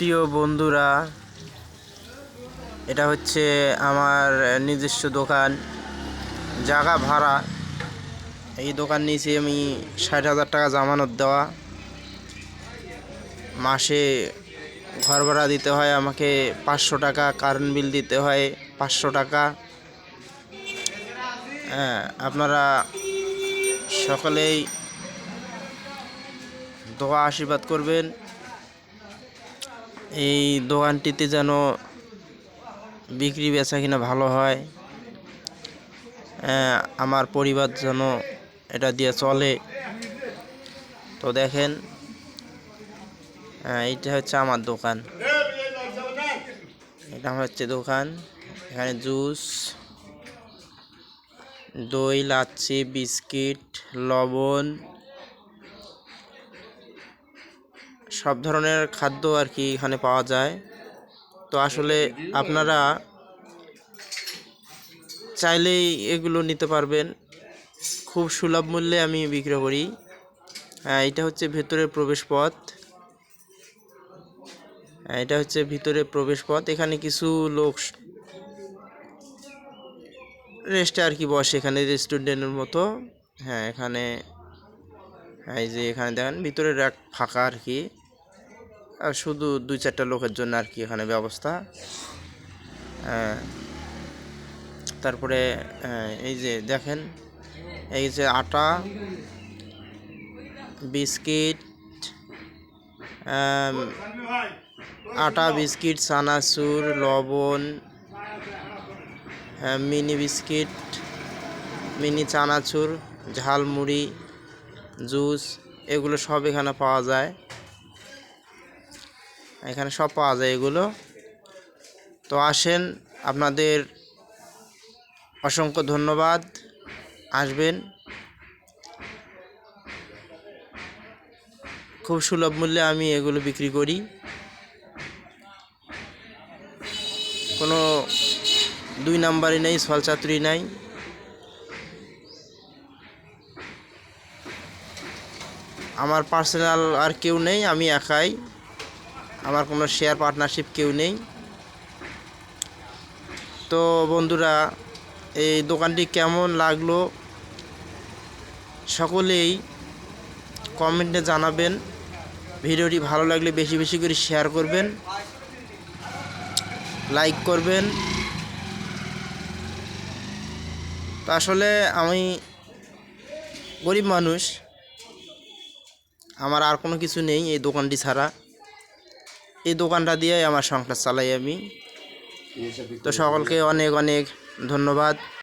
প্রিয় বন্ধুরা, এটা হচ্ছে আমার নিজস্ব দোকান, জায়গা ভাড়া। এই দোকান নিয়েছি আমি 60,000 টাকা জামানত দেওয়া। মাসে ঘর ভাড়া দিতে হয় আমাকে 500 টাকা, কারেন্ট বিল দিতে হয় 500 টাকা। আপনারা সকলেই দোয়া আশীর্বাদ করবেন এই দোকানটিতে যেন বিক্রি বেচা কিনা ভালো হয়, আমার পরিবার যেন এটা দিয়ে চলে। তো দেখেন, এইটা হচ্ছে আমার দোকান, এটা হচ্ছে দোকান। এখানে জুস, দই, লাচ্ছি, বিস্কিট, লবণ, সব ধরনের খাদ্য আর কি এখানে পাওয়া যায়। তো আসলে আপনারা চাইলেই এগুলো নিতে পারবেন, খুব সুলভ মূল্যে আমি বিক্রি করি। এটা হচ্ছে ভেতরের প্রবেশ পথ, এটা হচ্ছে ভিতরে প্রবেশ পথ। এখানে কিছু লোক রেস্টে আর কি বসে, এখানে রেস্টুরেন্টের মতো। এখানে এই যে এখানে দেখেন ভিতরে এক ফাঁকা আর কি, আর শুধু 2-4টা লোকের জন্য আর কি এখানে ব্যবস্থা। তারপরে এই যে দেখেন, এই যে আটা, বিস্কিট, আটা, বিস্কিট, চানাচুর, লবণ, মিনি বিস্কিট, মিনি চানাচুর, ঝালমুড়ি, জুস, এগুলো সব এখানে পাওয়া যায়। এখানে সব পাওয়া যায় এগুলো। তো আসেন, আপনাদের অসংখ্য ধন্যবাদ, আসবেন। খুব সুলভ মূল্যে আমি এগুলো বিক্রি করি, কোনো 2 নাম্বারই নেই, ছলচাতুরি নাই। আমার পার্সোনাল আর কেউ নেই, আমি একাই, আমার কোনো শেয়ার পার্টনারশিপ কেউ নেই। তো বন্ধুরা, এই দোকানটি কেমন লাগলো সকলেই কমেন্টে জানাবেন। ভিডিওটি ভালো লাগলে বেশি বেশি করে শেয়ার করবেন, লাইক করবেন। তো আসলে আমি গরিব মানুষ, আমার আর কোনো কিছু নেই এই দোকানটি ছাড়া। এই দোকানটা দিয়ে আমার সংসার চালাই আমি। তো সকলকে অনেক অনেক ধন্যবাদ।